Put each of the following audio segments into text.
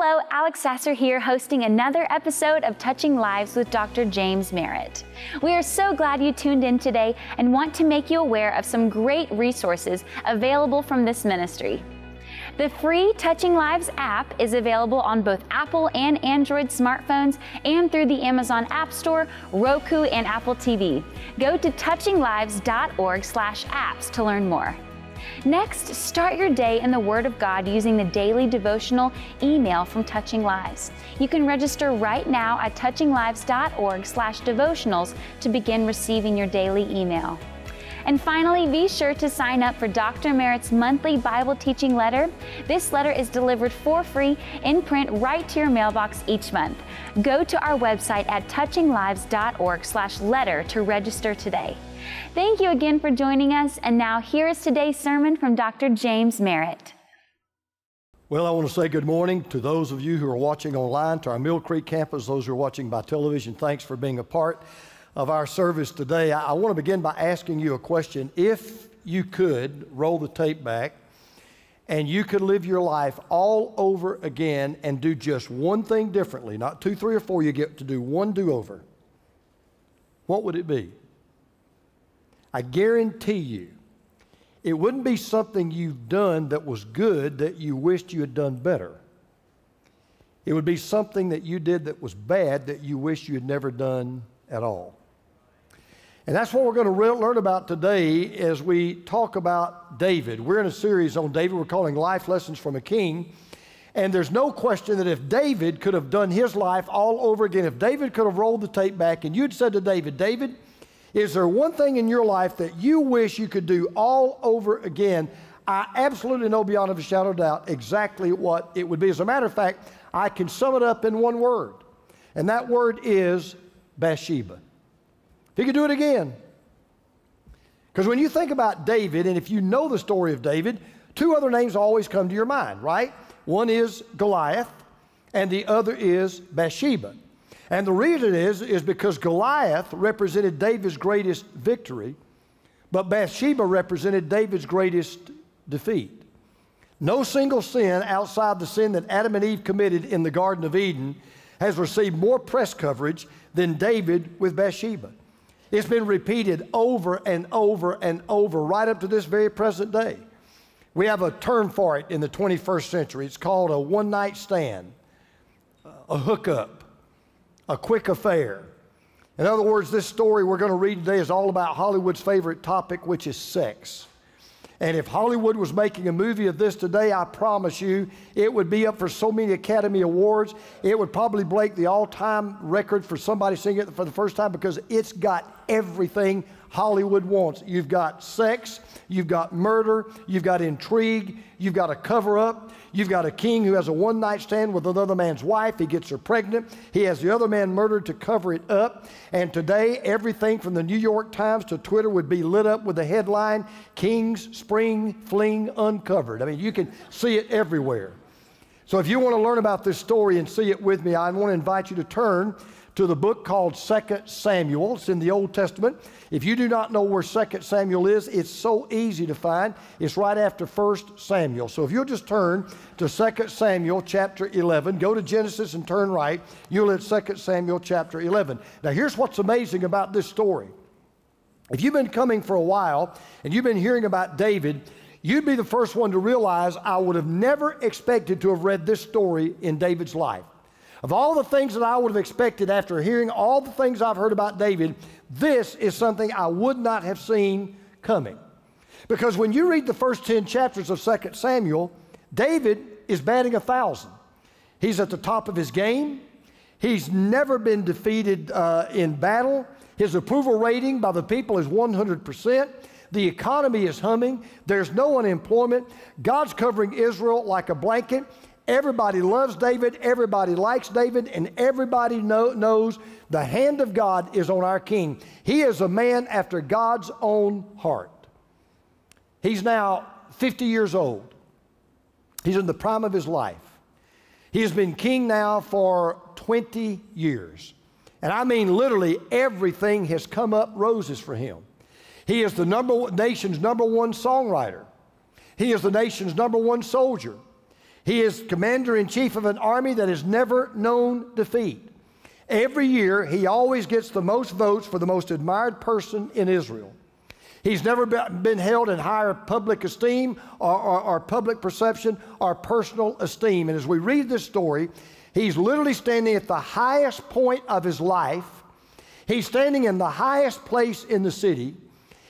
Hello, Alex Sasser here, hosting another episode of Touching Lives with Dr. James Merritt. We are so glad you tuned in today and want to make you aware of some great resources available from this ministry. The free Touching Lives app is available on both Apple and Android smartphones and through the Amazon App Store, Roku, and Apple TV. Go to touchinglives.org/apps to learn more. Next, start your day in the Word of God using the daily devotional email from Touching Lives. You can register right now at touchinglives.org/devotionals to begin receiving your daily email. And finally, be sure to sign up for Dr. Merritt's monthly Bible teaching letter. This letter is delivered for free in print right to your mailbox each month. Go to our website at touchinglives.org/letter to register today. Thank you again for joining us, and now here is today's sermon from Dr. James Merritt. Well, I want to say good morning to those of you who are watching online, to our Mill Creek campus, those who are watching by television. Thanks for being a part of our service today. I want to begin by asking you a question. If you could roll the tape back and you could live your life all over again and do just one thing differently, not 2, 3, or 4, you get to do one do-over, what would it be? I guarantee you, it wouldn't be something you've done that was good that you wished you had done better. It would be something that you did that was bad that you wish you had never done at all. And that's what we're going to learn about today as we talk about David. We're in a series on David. We're calling Life Lessons from a King. And there's no question that if David could have done his life all over again, if David could have rolled the tape back and you'd said to David, David, is there one thing in your life that you wish you could do all over again? I absolutely know beyond a shadow of doubt exactly what it would be. As a matter of fact, I can sum it up in one word, and that word is Bathsheba. If he could do it again. Because when you think about David, and if you know the story of David, two other names always come to your mind, right? One is Goliath, and the other is Bathsheba. And the reason is because Goliath represented David's greatest victory, but Bathsheba represented David's greatest defeat. No single sin outside the sin that Adam and Eve committed in the Garden of Eden has received more press coverage than David with Bathsheba. It's been repeated over and over and over right up to this very present day. We have a term for it in the 21st century. It's called a one-night stand, a hookup, a quick affair. In other words, this story we're going to read today is all about Hollywood's favorite topic, which is sex. And if Hollywood was making a movie of this today, I promise you, it would be up for so many Academy Awards. It would probably break the all-time record for somebody seeing it for the first time because it's got everything Hollywood wants. You've got sex, you've got murder, you've got intrigue, you've got a cover-up, you've got a king who has a one-night stand with another man's wife. He gets her pregnant. He has the other man murdered to cover it up. And today, everything from the New York Times to Twitter would be lit up with the headline, King's Spring Fling Uncovered. I mean, you can see it everywhere. So if you want to learn about this story and see it with me, I want to invite you to turn to the book called 2 Samuel. It's in the Old Testament. If you do not know where 2 Samuel is, it's so easy to find. It's right after 1 Samuel. So if you'll just turn to 2 Samuel chapter 11, go to Genesis and turn right, you'll hit 2 Samuel chapter 11. Now here's what's amazing about this story. If you've been coming for a while and you've been hearing about David, you'd be the first one to realize I would have never expected to have read this story in David's life. Of all the things that I would have expected after hearing all the things I've heard about David, this is something I would not have seen coming. Because when you read the first 10 chapters of 2 Samuel, David is batting 1,000. He's at the top of his game. He's never been defeated in battle. His approval rating by the people is 100%. The economy is humming. There's no unemployment. God's covering Israel like a blanket. Everybody loves David, everybody likes David, and everybody knows the hand of God is on our king. He is a man after God's own heart. He's now 50 years old. He's in the prime of his life. He has been king now for 20 years. And I mean literally everything has come up roses for him. He is the nation's number one songwriter. He is the nation's number one soldier. He is commander-in-chief of an army that has never known defeat. Every year, he always gets the most votes for the most admired person in Israel. He's never been held in higher public esteem or public perception or personal esteem. And as we read this story, he's literally standing at the highest point of his life. He's standing in the highest place in the city.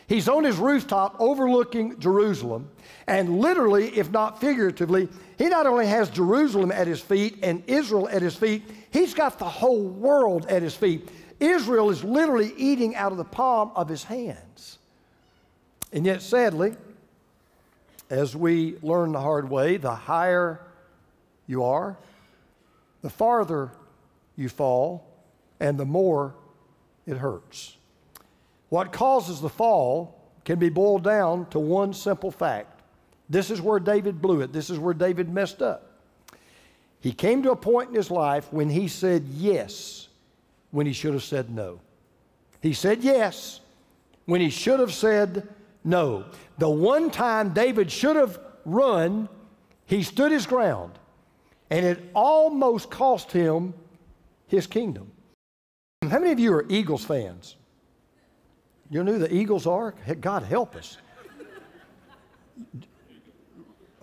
He's on his rooftop overlooking Jerusalem. And literally, if not figuratively, he not only has Jerusalem at his feet and Israel at his feet, he's got the whole world at his feet. Israel is literally eating out of the palm of his hands. And yet, sadly, as we learn the hard way, the higher you are, the farther you fall, and the more it hurts. What causes the fall can be boiled down to one simple fact. This is where David blew it. This is where David messed up. He came to a point in his life when he said yes when he should have said no. He said yes when he should have said no. The one time David should have run, he stood his ground, and it almost cost him his kingdom. How many of you are Eagles fans? You know who the Eagles are? God help us.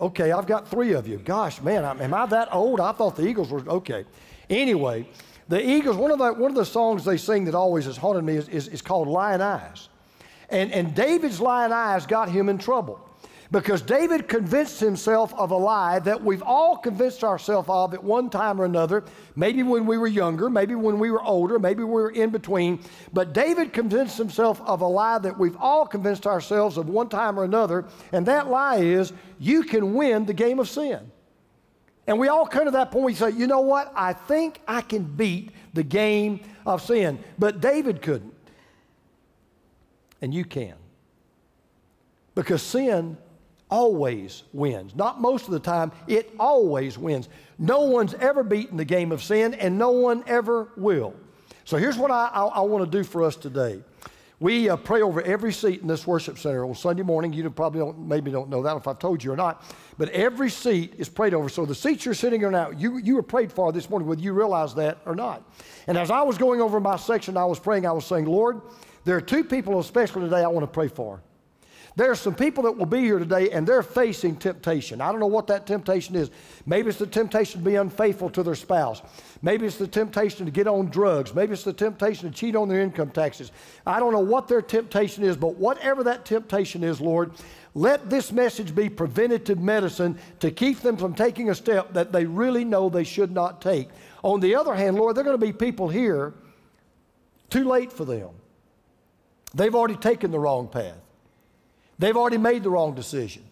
Okay, I've got 3 of you. Gosh, man, am I that old? I thought the Eagles were, okay. Anyway, the Eagles, one of the songs they sing that always has haunted me is called Lyin Eyes. And David's lying eyes got him in trouble because David convinced himself of a lie that we've all convinced ourselves of at one time or another, maybe when we were younger, maybe when we were older, maybe we were in between. But David convinced himself of a lie that we've all convinced ourselves of one time or another, and that lie is you can win the game of sin. And we all come to that point, we say, you know what, I think I can beat the game of sin. But David couldn't. And you can. Because sin always wins. Not most of the time, it always wins. No one's ever beaten the game of sin, and no one ever will. So here's what I want to do for us today. We pray over every seat in this worship center on Sunday morning. You probably maybe don't know that if I've told you or not, but every seat is prayed over. So the seats you're sitting on now, you were prayed for this morning, whether you realize that or not. And as I was going over my section, I was praying, I was saying, Lord, there are 2 people especially today I want to pray for. There are some people that will be here today and they're facing temptation. I don't know what that temptation is. Maybe it's the temptation to be unfaithful to their spouse. Maybe it's the temptation to get on drugs. Maybe it's the temptation to cheat on their income taxes. I don't know what their temptation is, but whatever that temptation is, Lord, let this message be preventative medicine to keep them from taking a step that they really know they should not take. On the other hand, Lord, there are going to be people here too late for them. They've already taken the wrong path. They've already made the wrong decision.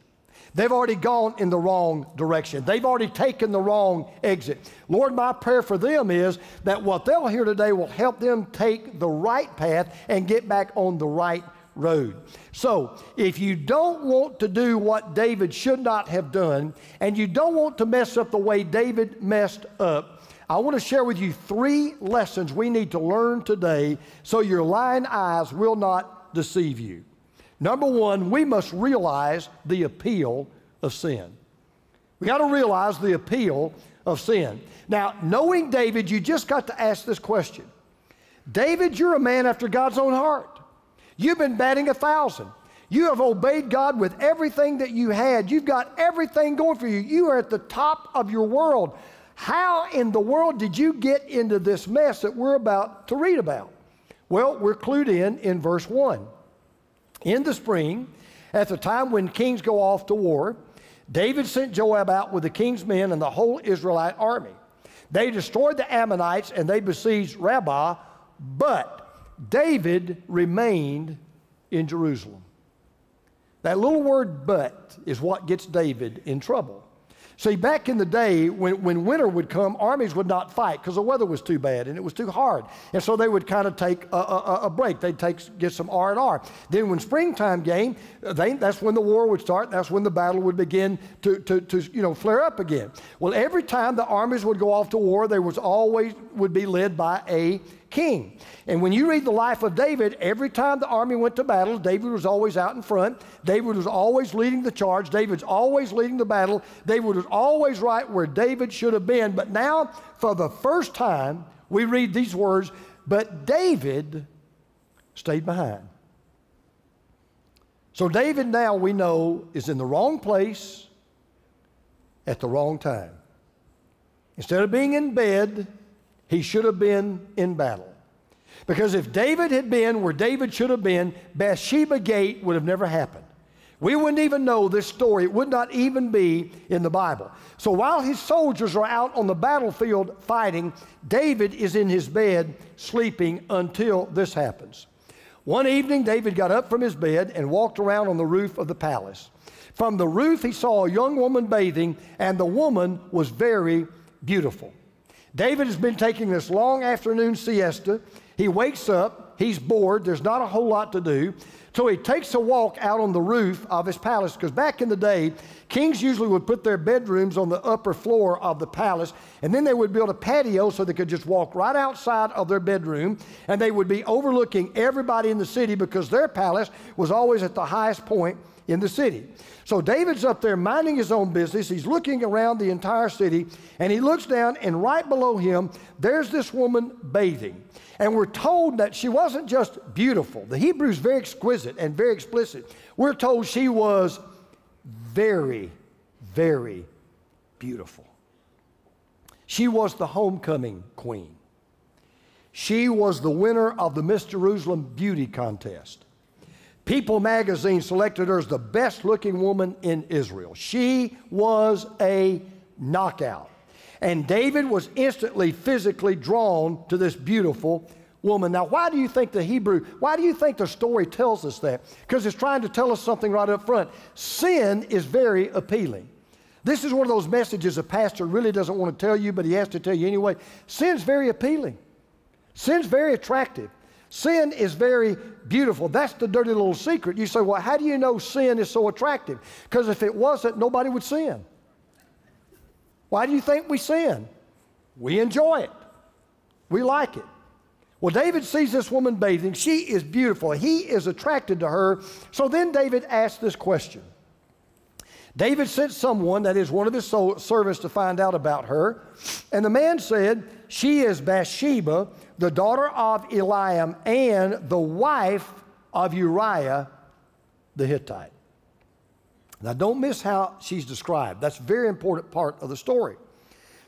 They've already gone in the wrong direction. They've already taken the wrong exit. Lord, my prayer for them is that what they'll hear today will help them take the right path and get back on the right road. So, if you don't want to do what David should not have done, and you don't want to mess up the way David messed up, I want to share with you 3 lessons we need to learn today so your lying eyes will not deceive you. Number 1, we must realize the appeal of sin. We got to realize the appeal of sin. Now, knowing David, you just got to ask this question. David, you're a man after God's own heart. You've been batting 1,000. You have obeyed God with everything that you had. You've got everything going for you. You are at the top of your world. How in the world did you get into this mess that we're about to read about? Well, we're clued in verse 1. In the spring, at the time when kings go off to war, David sent Joab out with the king's men and the whole Israelite army. They destroyed the Ammonites and they besieged Rabbah, but David remained in Jerusalem. That little word "but" is what gets David in trouble. See, back in the day, when winter would come, armies would not fight because the weather was too bad and it was too hard. And so they would kind of take a break. They'd get some R&R. Then when springtime came, that's when the war would start. That's when the battle would begin to flare up again. Well, every time the armies would go off to war, they would be led by a king. And when you read the life of David, every time the army went to battle, David was always out in front. David was always leading the charge. David's always leading the battle. David was always right where David should have been. But now, for the first time, we read these words, but David stayed behind. So David now, we know, is in the wrong place at the wrong time. Instead of being in bed, he should have been in battle. Because if David had been where David should have been, Bathsheba Gate would have never happened. We wouldn't even know this story. It would not even be in the Bible. So while his soldiers are out on the battlefield fighting, David is in his bed sleeping until this happens. One evening, David got up from his bed and walked around on the roof of the palace. From the roof, he saw a young woman bathing, and the woman was very beautiful. David has been taking this long afternoon siesta. He wakes up, he's bored, there's not a whole lot to do. So he takes a walk out on the roof of his palace, because back in the day, kings usually would put their bedrooms on the upper floor of the palace, and then they would build a patio so they could just walk right outside of their bedroom, and they would be overlooking everybody in the city because their palace was always at the highest point in the city. So David's up there minding his own business. He's looking around the entire city, and he looks down, and right below him, there's this woman bathing. And we're told that she wasn't just beautiful. The Hebrew is very exquisite and very explicit. We're told she was very, very beautiful. She was the homecoming queen. She was the winner of the Miss Jerusalem Beauty Contest. People magazine selected her as the best looking woman in Israel. She was a knockout. And David was instantly physically drawn to this beautiful woman. Now, why do you think the story tells us that? Because it's trying to tell us something right up front. Sin is very appealing. This is one of those messages a pastor really doesn't want to tell you, but he has to tell you anyway. Sin's very appealing. Sin's very attractive. Sin is very beautiful. That's the dirty little secret. You say, well, how do you know sin is so attractive? Because if it wasn't, nobody would sin. Why do you think we sin? We enjoy it. We like it. Well, David sees this woman bathing. She is beautiful. He is attracted to her. So then David asks this question. David sent someone, that is one of his servants, to find out about her. And the man said, she is Bathsheba, the daughter of Lyin, and the wife of Uriah the Hittite. Now, don't miss how she's described. That's a very important part of the story.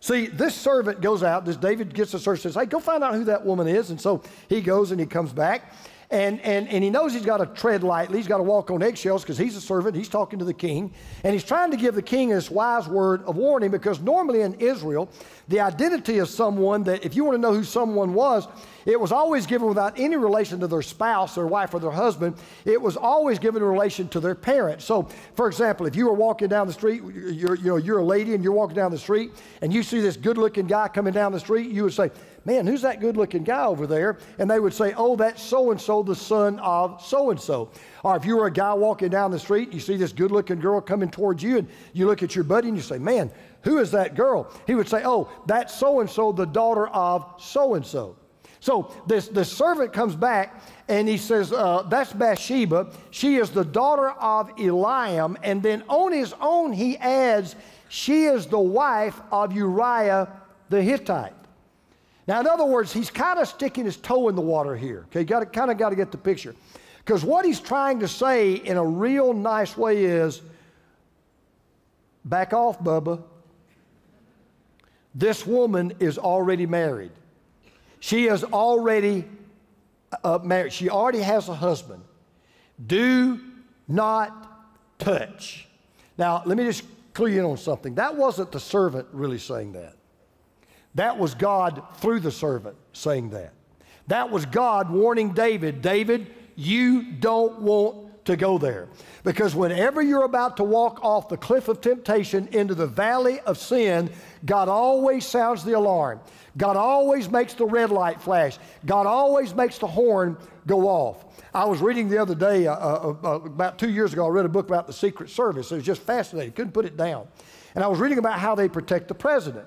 See, this servant goes out, this David gets a search, says, hey, go find out who that woman is. And so he goes and he comes back. And he knows he's got to tread lightly. He's got to walk on eggshells because he's a servant. He's talking to the king. And he's trying to give the king this wise word of warning, because normally in Israel, the identity of someone, that if you want to know who someone was, it was always given without any relation to their spouse, their wife, or their husband. It was always given in relation to their parents. So, for example, if you were walking down the street, you're a lady and you're walking down the street, and you see this good-looking guy coming down the street, you would say, man, who's that good-looking guy over there? And they would say, oh, that's so-and-so, the son of so-and-so. Or if you were a guy walking down the street, you see this good-looking girl coming towards you, and you look at your buddy and you say, man, who is that girl? He would say, oh, that's so-and-so, the daughter of so-and-so. So this servant comes back and he says, that's Bathsheba. She is the daughter of Lyin. And then on his own, he adds, she is the wife of Uriah the Hittite. Now, in other words, he's kind of sticking his toe in the water here. Okay, kind of got to get the picture. Because what he's trying to say in a real nice way is, back off, Bubba. This woman is already married. She is already married. She already has a husband. Do not touch. Now, let me just clue you in on something. That wasn't the servant really saying that. That was God through the servant saying that. That was God warning David, David, you don't want to go there. Because whenever you're about to walk off the cliff of temptation into the valley of sin, God always sounds the alarm. God always makes the red light flash. God always makes the horn go off. I was reading the other day, about 2 years ago, I read a book about the Secret Service. It was just fascinating. Couldn't put it down. And I was reading about how they protect the president.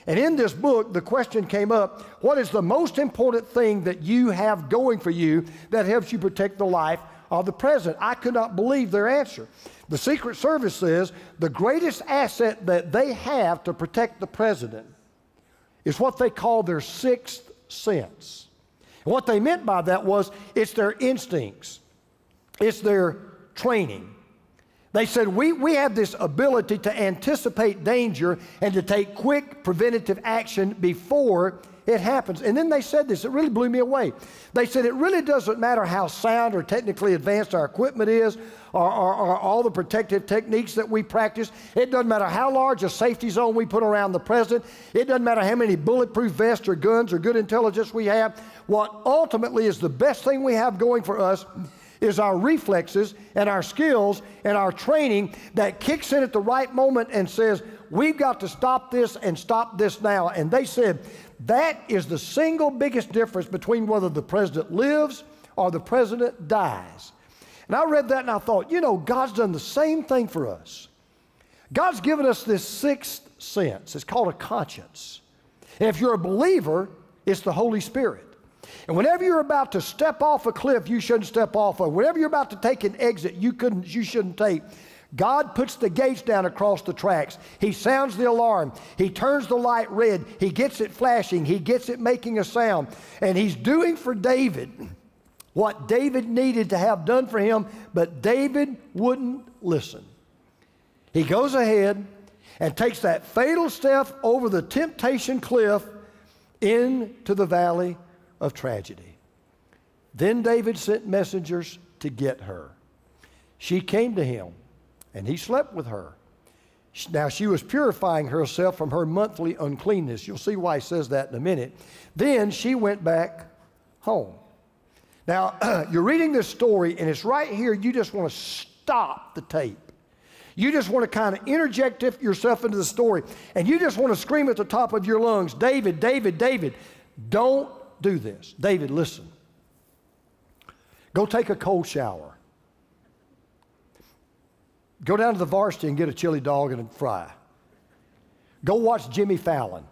And in this book, the question came up, what is the most important thing that you have going for you that helps you protect the life of the president? I could not believe their answer. The Secret Service says the greatest asset that they have to protect the president is what they call their sixth sense. And what they meant by that was it's their instincts. It's their training. They said, we have this ability to anticipate danger and to take quick preventative action before it happens. And then they said this, it really blew me away. They said it really doesn't matter how sound or technically advanced our equipment is or all the protective techniques that we practice. It doesn't matter how large a safety zone we put around the president. It doesn't matter how many bulletproof vests or guns or good intelligence we have. What ultimately is the best thing we have going for us is our reflexes and our skills and our training that kicks in at the right moment and says, we've got to stop this and stop this now. And they said that is the single biggest difference between whether the president lives or the president dies. And I read that and I thought, you know, God's done the same thing for us. God's given us this sixth sense. It's called a conscience. And if you're a believer, it's the Holy Spirit. And whenever you're about to step off a cliff you shouldn't step off of, whenever you're about to take an exit you shouldn't take, God puts the gates down across the tracks. He sounds the alarm. He turns the light red. He gets it flashing. He gets it making a sound. And he's doing for David what David needed to have done for him, but David wouldn't listen. He goes ahead and takes that fatal step over the temptation cliff into the valley of tragedy. Then David sent messengers to get her. She came to him, and he slept with her. Now she was purifying herself from her monthly uncleanness. You'll see why he says that in a minute. Then she went back home. Now, you're reading this story, and it's right here. You just want to stop the tape. You just want to kind of interject yourself into the story, and you just want to scream at the top of your lungs, David, David, David, don't do this. David, listen. Go take a cold shower. Go down to the varsity and get a chili dog and a fry. Go watch Jimmy Fallon.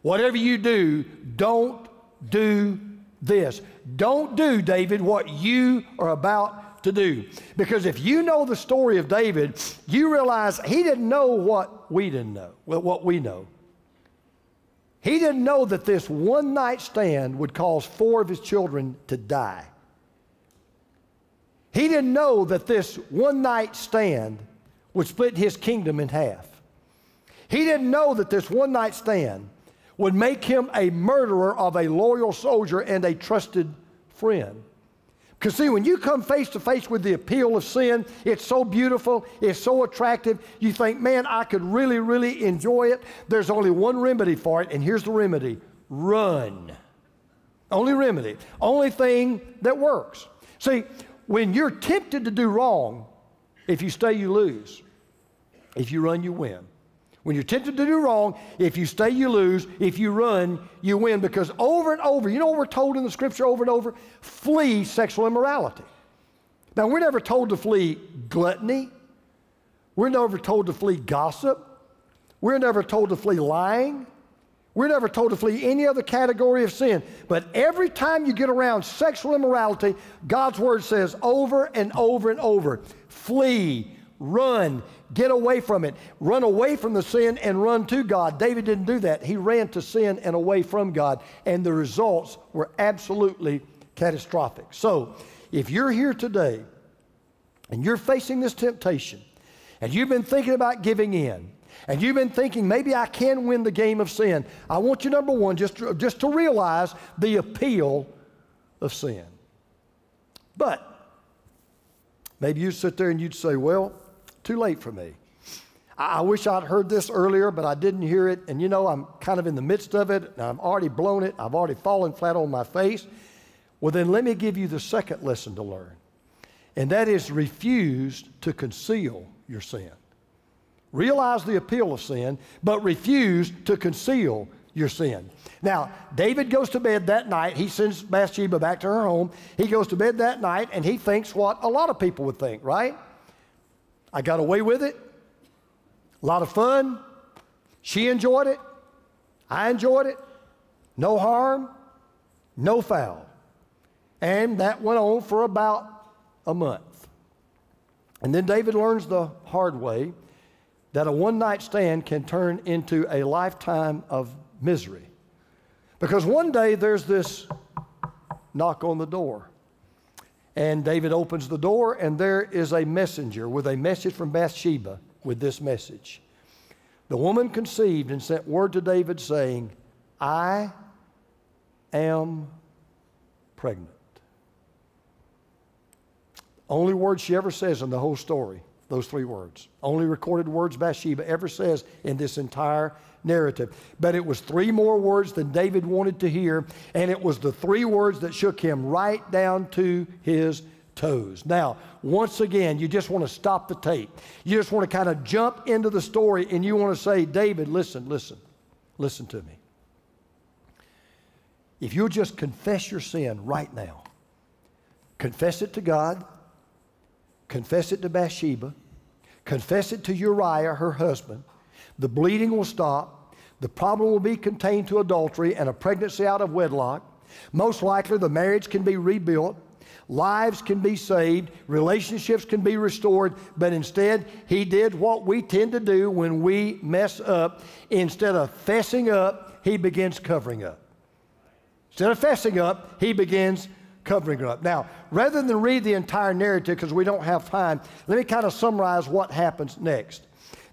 Whatever you do, don't do this. Don't do, David, what you are about to do. Because if you know the story of David, you realize he didn't know what we didn't know, what we know. He didn't know that this one night stand would cause 4 of his children to die. He didn't know that this one night stand would split his kingdom in half. He didn't know that this one night stand would make him a murderer of a loyal soldier and a trusted friend. Because see, when you come face to face with the appeal of sin, it's so beautiful, it's so attractive, you think, man, I could really, really enjoy it. There's only one remedy for it, and here's the remedy. Run. Only remedy. Only thing that works. See, when you're tempted to do wrong, if you stay, you lose. If you run, you win. When you're tempted to do wrong, if you stay, you lose. If you run, you win. Because over and over, you know what we're told in the scripture over and over? Flee sexual immorality. Now, we're never told to flee gluttony. We're never told to flee gossip. We're never told to flee lying. We're never told to flee any other category of sin. But every time you get around sexual immorality, God's word says over and over and over, flee, run, get away from it. Run away from the sin and run to God. David didn't do that. He ran to sin and away from God, and the results were absolutely catastrophic. So, if you're here today and you're facing this temptation, and you've been thinking about giving in, and you've been thinking, maybe I can win the game of sin, I want you, number one, just to realize the appeal of sin. But maybe you'd sit there and you'd say, well, too late for me. I wish I'd heard this earlier, but I didn't hear it. And you know, I'm kind of in the midst of it, and I've already blown it. I've already fallen flat on my face. Well, then let me give you the second lesson to learn. And that is refuse to conceal your sin. Realize the appeal of sin, but refuse to conceal your sin. Now, David goes to bed that night. He sends Bathsheba back to her home. He goes to bed that night, and he thinks what a lot of people would think, right? I got away with it. A lot of fun. She enjoyed it. I enjoyed it. No harm, no foul. And that went on for about a month. And then David learns the hard way that a one-night stand can turn into a lifetime of misery. Because one day there's this knock on the door. And David opens the door, and there is a messenger with a message from Bathsheba with this message. The woman conceived and sent word to David saying, I am pregnant. Only word she ever says in the whole story, those 3 words. Only recorded words Bathsheba ever says in this entire narrative. But it was 3 more words than David wanted to hear, and it was the 3 words that shook him right down to his toes. Now, once again, you just want to stop the tape. You just want to kind of jump into the story, and you want to say, David, listen to me. If you'll just confess your sin right now, confess it to God, confess it to Bathsheba, confess it to Uriah, her husband, the bleeding will stop, the problem will be contained to adultery and a pregnancy out of wedlock. Most likely the marriage can be rebuilt, lives can be saved, relationships can be restored, but instead he did what we tend to do when we mess up. Instead of fessing up, he begins covering up. Instead of fessing up, he begins covering it up. Now, rather than read the entire narrative because we don't have time, let me kind of summarize what happens next.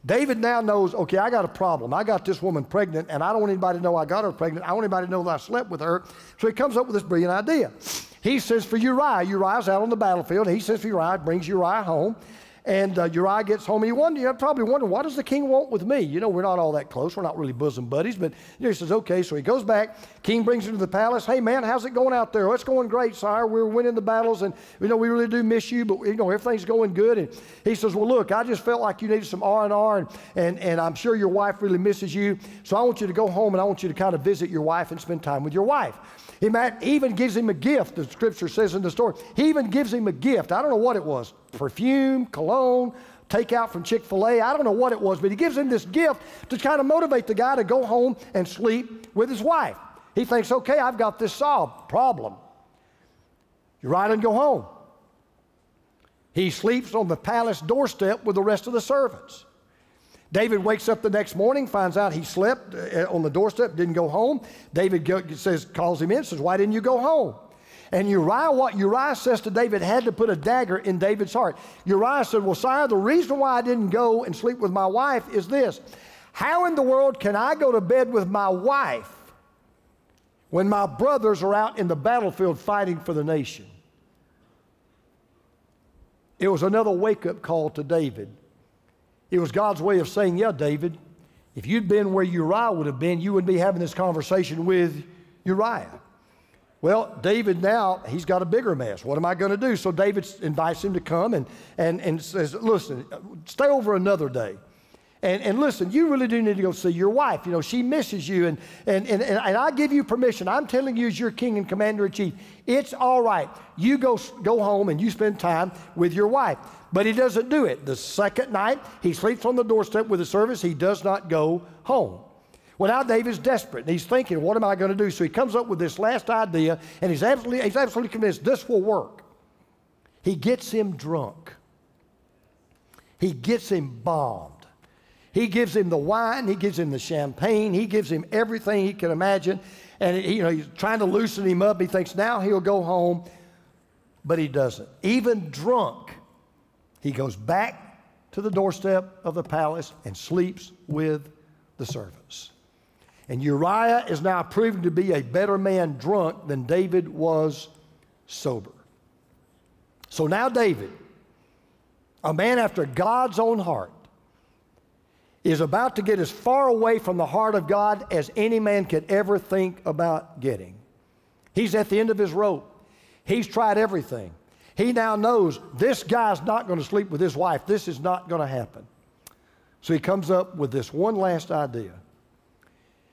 David now knows, okay, I got a problem. I got this woman pregnant, and I don't want anybody to know I got her pregnant. I don't want anybody to know that I slept with her. So he comes up with this brilliant idea. He sends for Uriah. Uriah's out on the battlefield. He sends for Uriah, brings Uriah home. And Uriah gets home, and you're probably wondering, what does the king want with me? You know, we're not all that close. We're not really bosom buddies. But he says, okay. So he goes back. King brings him to the palace. Hey, man, how's it going out there? Oh, it's going great, sire. We're winning the battles, and, we really do miss you, but, everything's going good. And he says, well, look, I just felt like you needed some R&R, and I'm sure your wife really misses you. So I want you to go home, and I want you to kind of visit your wife and spend time with your wife. He even gives him a gift, the scripture says in the story. He even gives him a gift. I don't know what it was. Perfume, cologne, takeout from Chick-fil-A. I don't know what it was, but he gives him this gift to kind of motivate the guy to go home and sleep with his wife. He thinks, okay, I've got this solved. Problem. Uriah doesn't go home. He sleeps on the palace doorstep with the rest of the servants. David wakes up the next morning, finds out he slept on the doorstep, didn't go home. David calls him in, says, why didn't you go home? And what Uriah says to David had to put a dagger in David's heart. Uriah said, well, sire, the reason why I didn't go and sleep with my wife is this. How in the world can I go to bed with my wife when my brothers are out in the battlefield fighting for the nation? It was another wake-up call to David. It was God's way of saying, yeah, David, if you'd been where Uriah would have been, you wouldn't be having this conversation with Uriah. Well, David now, he's got a bigger mess. What am I going to do? So David invites him to come and says, listen, stay over another day. And listen, you really do need to go see your wife. She misses you, and I give you permission. I'm telling you as your king and commander-in-chief, it's all right. You go home and you spend time with your wife. But he doesn't do it. The second night, he sleeps on the doorstep with the servants. He does not go home. Well, now David's desperate, and he's thinking, what am I going to do? So he comes up with this last idea, and he's absolutely convinced this will work. He gets him drunk. He gets him bombed. He gives him the wine. He gives him the champagne. He gives him everything he can imagine. And he's trying to loosen him up. He thinks now he'll go home, but he doesn't. Even drunk, he goes back to the doorstep of the palace and sleeps with the servants. And Uriah is now proven to be a better man drunk than David was sober. So now David, a man after God's own heart, is about to get as far away from the heart of God as any man could ever think about getting. He's at the end of his rope. He's tried everything. He now knows this guy's not going to sleep with his wife. This is not going to happen. So he comes up with this one last idea.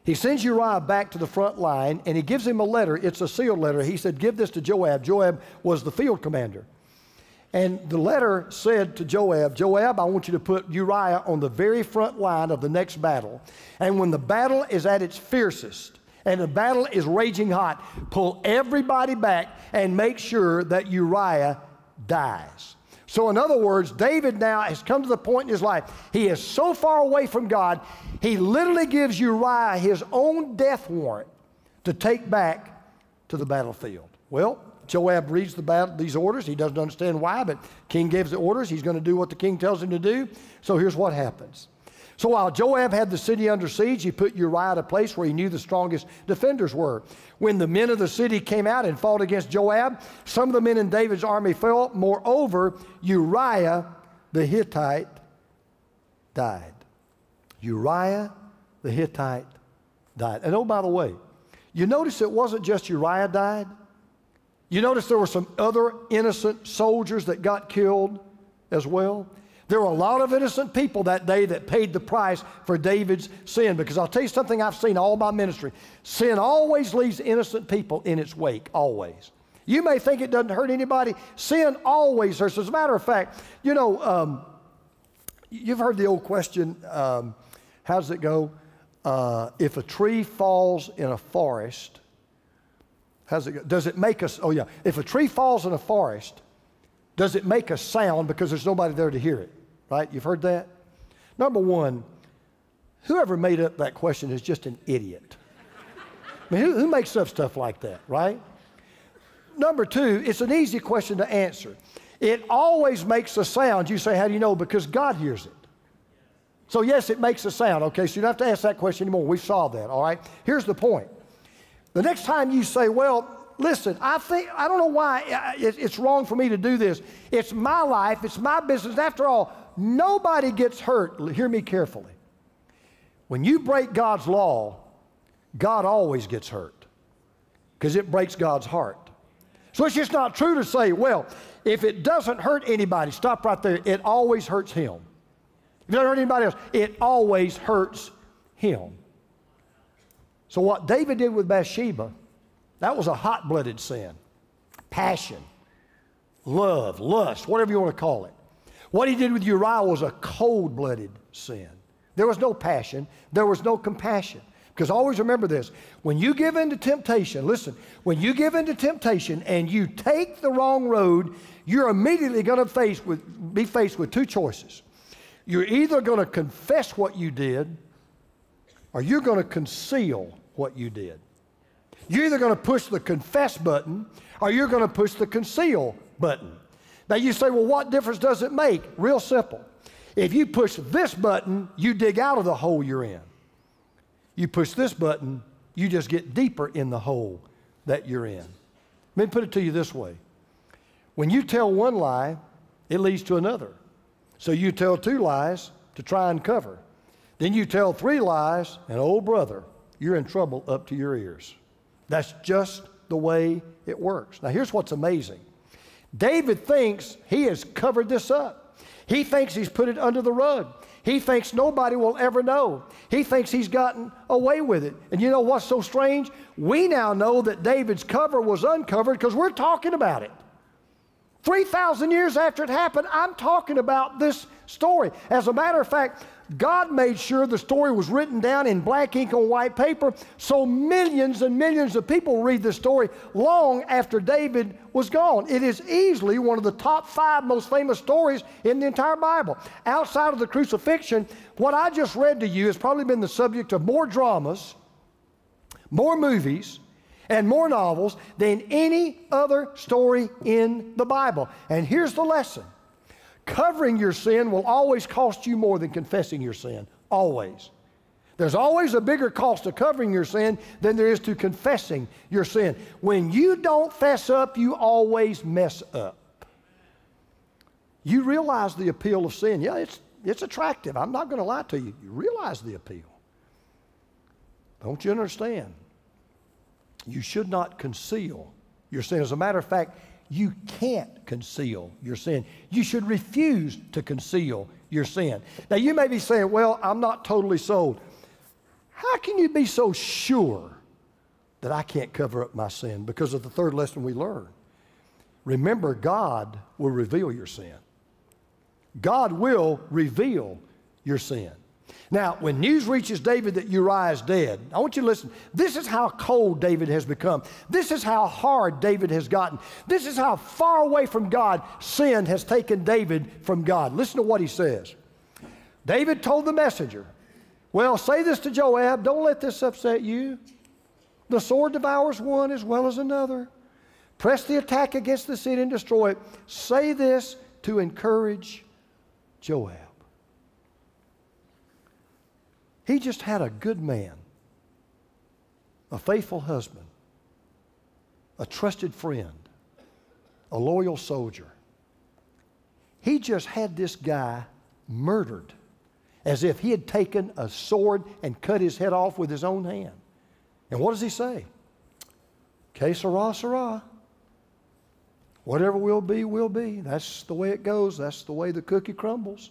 He sends Uriah back to the front line, and he gives him a letter. It's a sealed letter. He said, give this to Joab. Joab was the field commander. And the letter said to Joab, Joab, I want you to put Uriah on the very front line of the next battle. And when the battle is at its fiercest and the battle is raging hot, pull everybody back and make sure that Uriah dies. So in other words, David now has come to the point in his life, he is so far away from God, he literally gives Uriah his own death warrant to take back to the battlefield. Well, Joab reads these orders. He doesn't understand why, but king gives the orders. He's going to do what the king tells him to do. So here's what happens. So while Joab had the city under siege, he put Uriah at a place where he knew the strongest defenders were. When the men of the city came out and fought against Joab, some of the men in David's army fell. Moreover, Uriah the Hittite died. Uriah the Hittite died. And oh, by the way, you notice it wasn't just Uriah died. You notice there were some other innocent soldiers that got killed as well. There were a lot of innocent people that day that paid the price for David's sin. Because I'll tell you something I've seen all my ministry. Sin always leaves innocent people in its wake, always. You may think it doesn't hurt anybody. Sin always hurts. As a matter of fact, you know, you've heard the old question, how does it go? If a tree falls in a forest, how's it go? Does it make us, oh yeah, if a tree falls in a forest, does it make a sound because there's nobody there to hear it? Right? You've heard that? Number one, whoever made up that question is just an idiot. I mean, who makes up stuff like that, right? Number two, it's an easy question to answer. It always makes a sound. You say, how do you know? Because God hears it. So yes, it makes a sound. Okay, so you don't have to ask that question anymore. We've solved that, all right? Here's the point. The next time you say, well, listen, I don't know why it's wrong for me to do this. It's my life. It's my business. After all, nobody gets hurt. Hear me carefully. When you break God's law, God always gets hurt because it breaks God's heart. So it's just not true to say, well, if it doesn't hurt anybody, stop right there. It always hurts him. If it doesn't hurt anybody else, it always hurts him. So what David did with Bathsheba, that was a hot-blooded sin. Passion, love, lust, whatever you want to call it. What he did with Uriah was a cold-blooded sin. There was no passion. There was no compassion. Because always remember this. When you give in to temptation, listen, when you give in to temptation and you take the wrong road, you're immediately going to be faced with two choices. You're either going to confess what you did or you're going to conceal what you did. You're either going to push the confess button or you're going to push the conceal button. Now you say, well, what difference does it make? Real simple. If you push this button, you dig out of the hole you're in. You push this button, you just get deeper in the hole that you're in. Let me put it to you this way. When you tell one lie, it leads to another. So you tell two lies to try and cover. Then you tell three lies, and oh brother, you're in trouble up to your ears. That's just the way it works. Now here's what's amazing. David thinks he has covered this up. He thinks he's put it under the rug. He thinks nobody will ever know. He thinks he's gotten away with it. And you know what's so strange? We now know that David's cover was uncovered because we're talking about it. 3,000 years after it happened, I'm talking about this story. As a matter of fact, God made sure the story was written down in black ink on white paper so millions and millions of people read the story long after David was gone. It is easily one of the top 5 most famous stories in the entire Bible. Outside of the crucifixion, what I just read to you has probably been the subject of more dramas, more movies, and more novels than any other story in the Bible. And here's the lesson. Covering your sin will always cost you more than confessing your sin. Always. There's always a bigger cost to covering your sin than there is to confessing your sin. When you don't fess up, you always mess up. You realize the appeal of sin. Yeah, it's attractive. I'm not going to lie to you. You realize the appeal. Don't you understand? You should not conceal your sin. As a matter of fact, you can't conceal your sin. You should refuse to conceal your sin. Now, you may be saying, well, I'm not totally sold. How can you be so sure that I can't cover up my sin? Because of the third lesson we learned. remember, God will reveal your sin. God will reveal your sin. Now, when news reaches David that Uriah is dead, I want you to listen. This is how cold David has become. This is how hard David has gotten. This is how far away from God sin has taken David from God. Listen to what he says. David told the messenger, well, say this to Joab, don't let this upset you. The sword devours one as well as another. Press the attack against the city and destroy it. Say this to encourage Joab. He just had a good man, a faithful husband, a trusted friend, a loyal soldier. He just had this guy murdered as if he had taken a sword and cut his head off with his own hand. And what does he say? Que sera, sera. Whatever will be, will be. That's the way it goes. That's the way the cookie crumbles.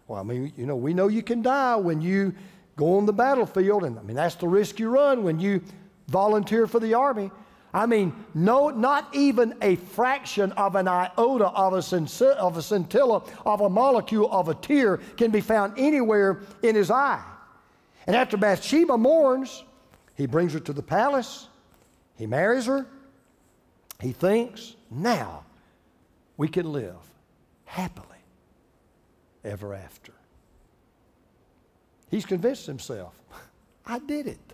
Well, I mean, you know, we know you can die when you go on the battlefield, and I mean, that's the risk you run when you volunteer for the army. I mean, no, not even a fraction of an iota of a scintilla of a molecule of a tear can be found anywhere in his eye. And after Bathsheba mourns, he brings her to the palace. He marries her. He thinks, now we can live happily ever after. He's convinced himself, I did it.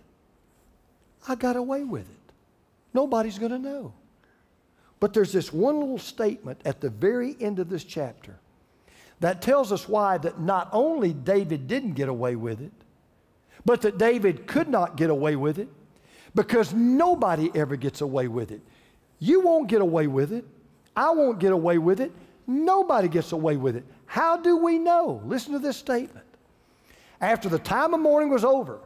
I got away with it. Nobody's going to know. But there's this one little statement at the very end of this chapter that tells us why that not only David didn't get away with it, but that David could not get away with it, because nobody ever gets away with it. You won't get away with it. I won't get away with it. Nobody gets away with it. How do we know? Listen to this statement. After the time of mourning was over,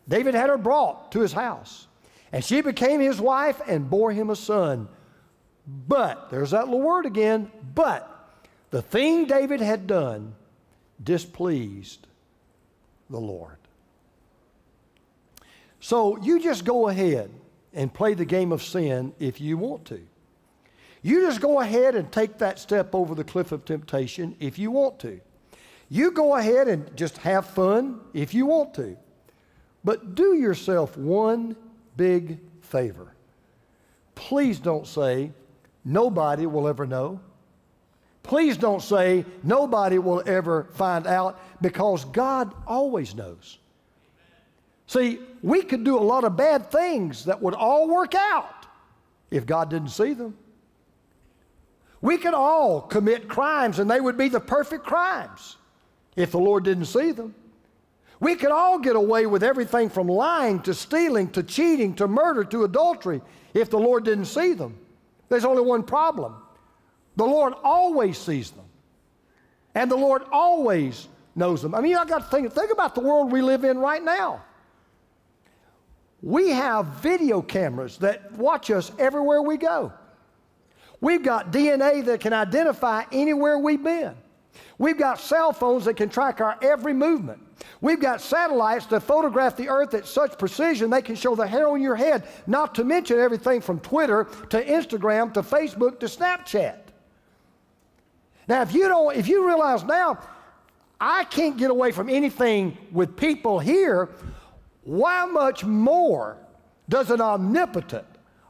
David had her brought to his house, and she became his wife and bore him a son. But, there's that little word again, but the thing David had done displeased the Lord. So you just go ahead and play the game of sin if you want to. You just go ahead and take that step over the cliff of temptation if you want to. You go ahead and just have fun if you want to. But do yourself one big favor. Please don't say, nobody will ever know. Please don't say, nobody will ever find out, because God always knows. See, we could do a lot of bad things that would all work out if God didn't see them. We could all commit crimes and they would be the perfect crimes if the Lord didn't see them. We could all get away with everything from lying to stealing to cheating to murder to adultery if the Lord didn't see them. There's only one problem. The Lord always sees them. And the Lord always knows them. I mean, I got to think about the world we live in right now. We have video cameras that watch us everywhere we go. We've got DNA that can identify anywhere we've been. We've got cell phones that can track our every movement. We've got satellites that photograph the earth at such precision they can show the hair on your head, not to mention everything from Twitter to Instagram to Facebook to Snapchat. Now, if you realize now, I can't get away from anything with people here, why much more does an omnipotent,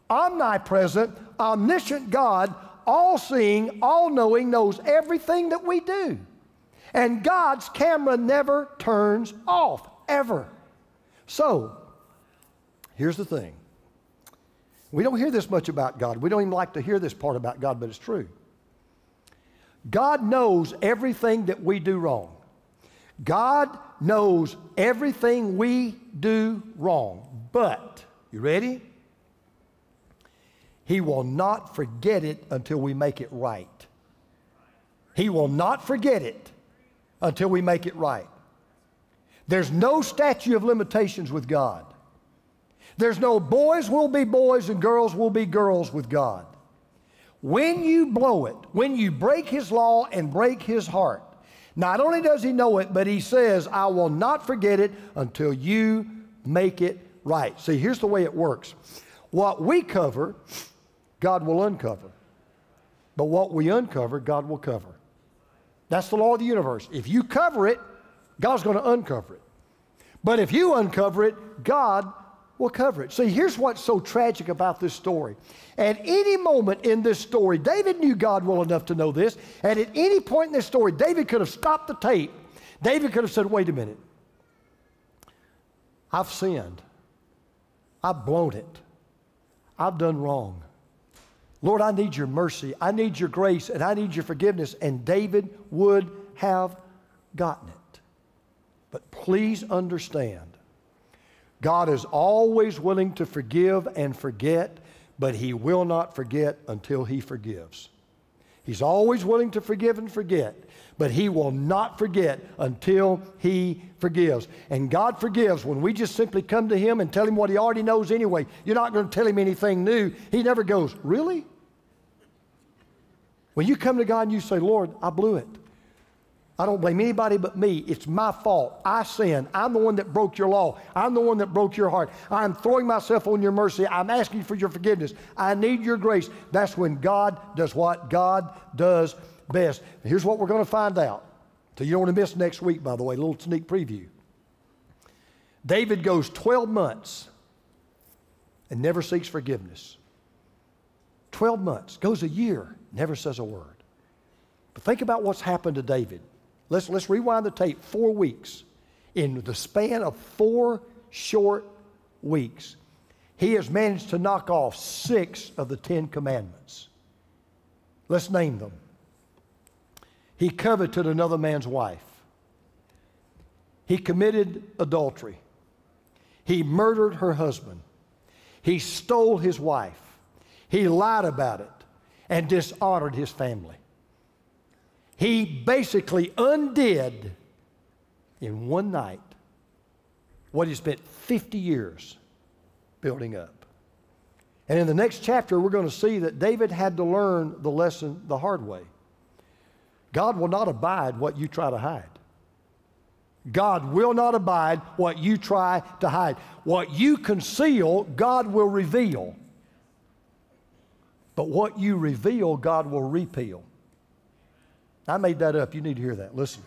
omnipresent, omniscient God, all-seeing, all-knowing, knows everything that we do? And God's camera never turns off, ever. So, here's the thing. We don't hear this much about God. We don't even like to hear this part about God, but it's true. God knows everything that we do wrong. God knows everything we do wrong. But, you ready? He will not forget it until we make it right. He will not forget it until we make it right. There's no statute of limitations with God. There's no boys will be boys and girls will be girls with God. When you blow it, when you break His law and break His heart, not only does He know it, but He says, I will not forget it until you make it right. See, here's the way it works. What we cover, God will uncover. But what we uncover, God will cover. That's the law of the universe. If you cover it, God's going to uncover it. But if you uncover it, God will cover it. See, here's what's so tragic about this story. At any moment in this story, David knew God well enough to know this, and at any point in this story, David could have stopped the tape. David could have said, wait a minute. I've sinned. I've blown it. I've done wrong. Lord, I need your mercy. I need your grace, and I need your forgiveness. And David would have gotten it. But please understand, God is always willing to forgive and forget, but He will not forget until He forgives. He's always willing to forgive and forget, but He will not forget until He forgives. And God forgives when we just simply come to Him and tell Him what He already knows anyway. You're not going to tell Him anything new. He never goes, really? When you come to God and you say, Lord, I blew it. I don't blame anybody but me. It's my fault. I sinned. I'm the one that broke your law. I'm the one that broke your heart. I'm throwing myself on your mercy. I'm asking for your forgiveness. I need your grace. That's when God does what God does best. And here's what we're going to find out. So you don't want to miss next week, by the way, a little sneak preview. David goes 12 months and never seeks forgiveness. 12 months, goes a year, never says a word. But think about what's happened to David. Let's rewind the tape. 4 weeks. In the span of 4 short weeks, he has managed to knock off 6 of the 10 commandments. Let's name them. He coveted another man's wife. He committed adultery. He murdered her husband. He stole his wife. He lied about it and dishonored his family. He basically undid in one night what he spent 50 years building up. And in the next chapter, we're going to see that David had to learn the lesson the hard way. God will not abide what you try to hide. God will not abide what you try to hide. What you conceal, God will reveal. But what you reveal, God will repeal. I made that up. You need to hear that. Listen.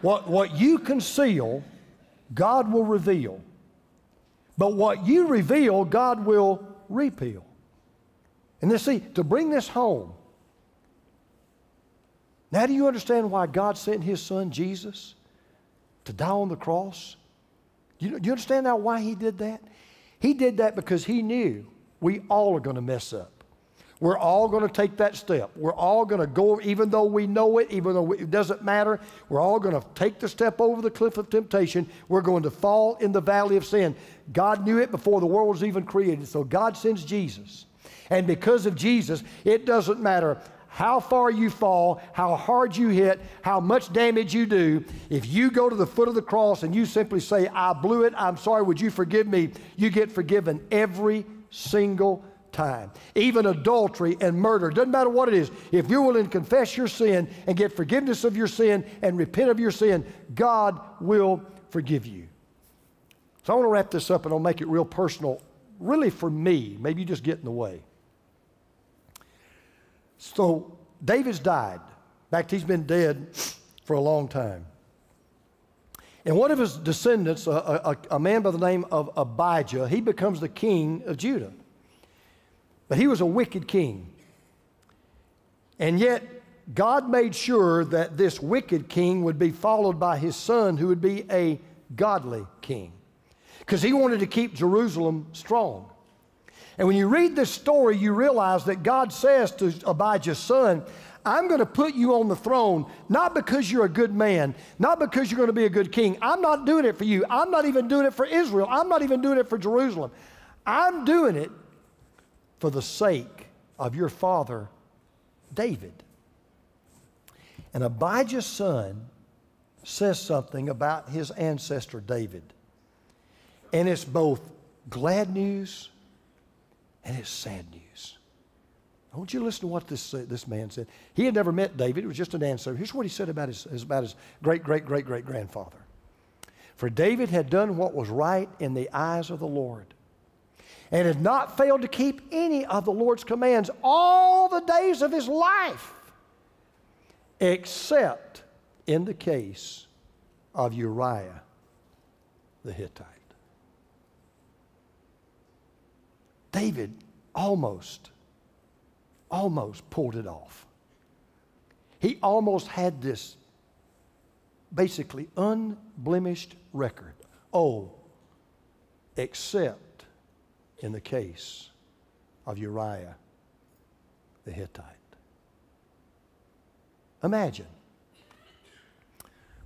What you conceal, God will reveal. But what you reveal, God will repeal. And then see, to bring this home, now do you understand why God sent His Son, Jesus, to die on the cross? Do you understand now why He did that? He did that because He knew we all are going to mess up. We're all going to take that step. We're all going to go, even though we know it, even though it doesn't matter, we're all going to take the step over the cliff of temptation. We're going to fall in the valley of sin. God knew it before the world was even created, so God sends Jesus. And because of Jesus, it doesn't matter how far you fall, how hard you hit, how much damage you do. If you go to the foot of the cross and you simply say, I blew it, I'm sorry, would you forgive me? You get forgiven every single time. Even adultery and murder, doesn't matter what it is. If you're willing to confess your sin and get forgiveness of your sin and repent of your sin, God will forgive you. So I want to wrap this up and I'll make it real personal, really for me. Maybe you just get in the way. So David's died. In fact, he's been dead for a long time. And one of his descendants, a man by the name of Abijah, he becomes the king of Judah. But he was a wicked king. And yet, God made sure that this wicked king would be followed by his son, who would be a godly king. Because he wanted to keep Jerusalem strong. And when you read this story, you realize that God says to Abijah's son, I'm going to put you on the throne, not because you're a good man, not because you're going to be a good king. I'm not doing it for you. I'm not even doing it for Israel. I'm not even doing it for Jerusalem. I'm doing it for the sake of your father, David. And Abijah's son says something about his ancestor, David. And it's both glad news and it's sad news. I want you to listen to what this man said. He had never met David. It was just an ancestor. Here's what he said about his great-great-great-great-grandfather. For David had done what was right in the eyes of the Lord. and had not failed to keep any of the Lord's commands all the days of his life, except in the case of Uriah the Hittite. David almost pulled it off. He almost had this basically unblemished record. Oh, except in the case of Uriah the Hittite. Imagine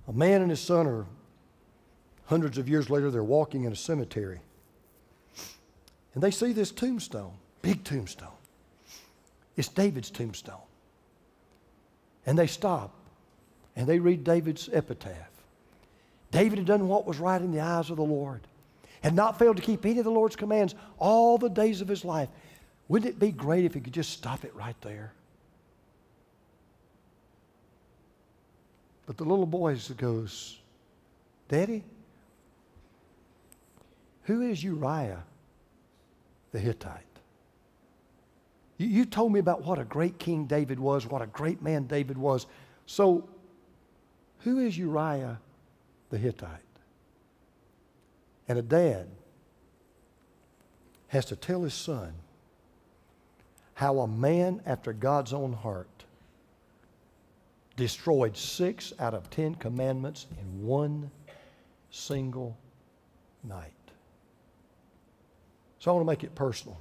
a man and his son are hundreds of years later, they're walking in a cemetery. And they see this tombstone, big tombstone. It's David's tombstone. And they stop and they read David's epitaph. David had done what was right in the eyes of the Lord, had not failed to keep any of the Lord's commands all the days of his life. Wouldn't it be great if he could just stop it right there? But the little boy goes, Daddy, who is Uriah the Hittite? You told me about what a great king David was, what a great man David was. So, who is Uriah the Hittite? And a dad has to tell his son how a man after God's own heart destroyed 6 out of 10 commandments in one single night. So I want to make it personal.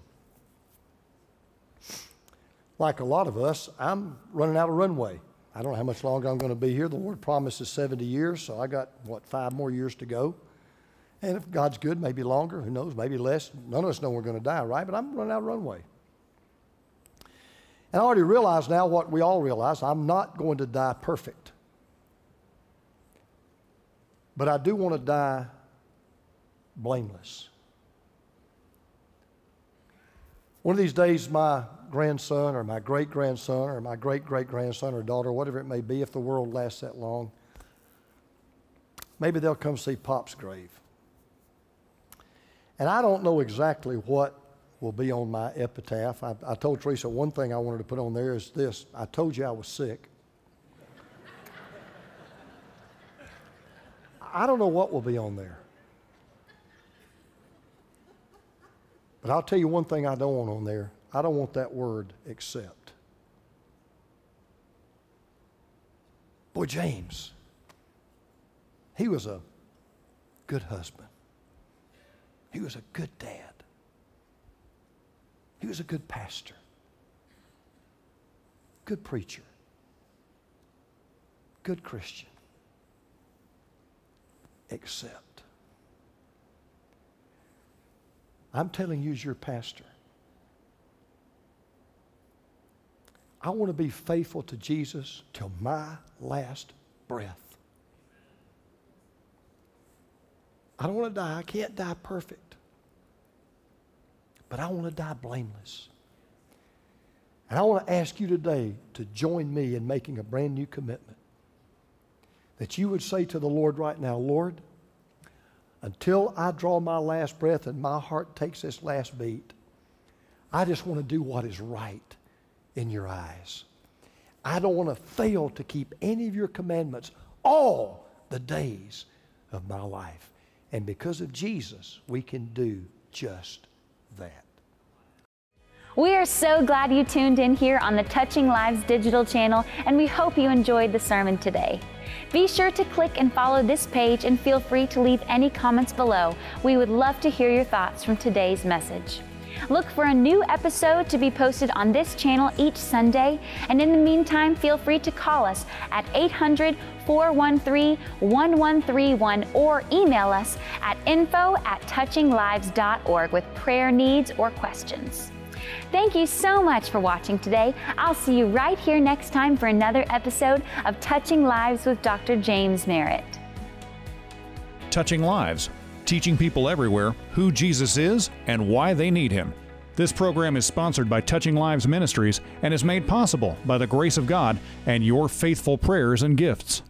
Like a lot of us, I'm running out of runway. I don't know how much longer I'm going to be here. The Lord promises 70 years, so I got, 5 more years to go. And if God's good, maybe longer, who knows, maybe less. None of us know we're going to die, right? But I'm running out of runway. And I already realize now what we all realize, I'm not going to die perfect. But I do want to die blameless. One of these days, my grandson or my great-grandson or my great-great-grandson or daughter, whatever it may be, if the world lasts that long, maybe they'll come see Pop's grave. And I don't know exactly what will be on my epitaph. I told Teresa one thing I wanted to put on there is this: I told you I was sick. I don't know what will be on there. But I'll tell you one thing I don't want on there. I don't want that word except. Boy, James, he was a good husband. He was a good dad. He was a good pastor. Good preacher. Good Christian. Except. I'm telling you as your pastor, I want to be faithful to Jesus till my last breath. I don't want to die. I can't die perfect. But I want to die blameless. And I want to ask you today to join me in making a brand new commitment. That you would say to the Lord right now, Lord, until I draw my last breath and my heart takes this last beat, I just want to do what is right in your eyes. I don't want to fail to keep any of your commandments all the days of my life. And because of Jesus, we can do just that. We are so glad you tuned in here on the Touching Lives digital channel, and we hope you enjoyed the sermon today. Be sure to click and follow this page and feel free to leave any comments below. We would love to hear your thoughts from today's message. Look for a new episode to be posted on this channel each Sunday, and in the meantime, feel free to call us at 800-413-1131 or email us at info@touchinglives.org with prayer needs or questions. Thank you so much for watching today. I'll see you right here next time for another episode of Touching Lives with Dr. James Merritt. Touching Lives, teaching people everywhere who Jesus is and why they need Him. This program is sponsored by Touching Lives Ministries and is made possible by the grace of God and your faithful prayers and gifts.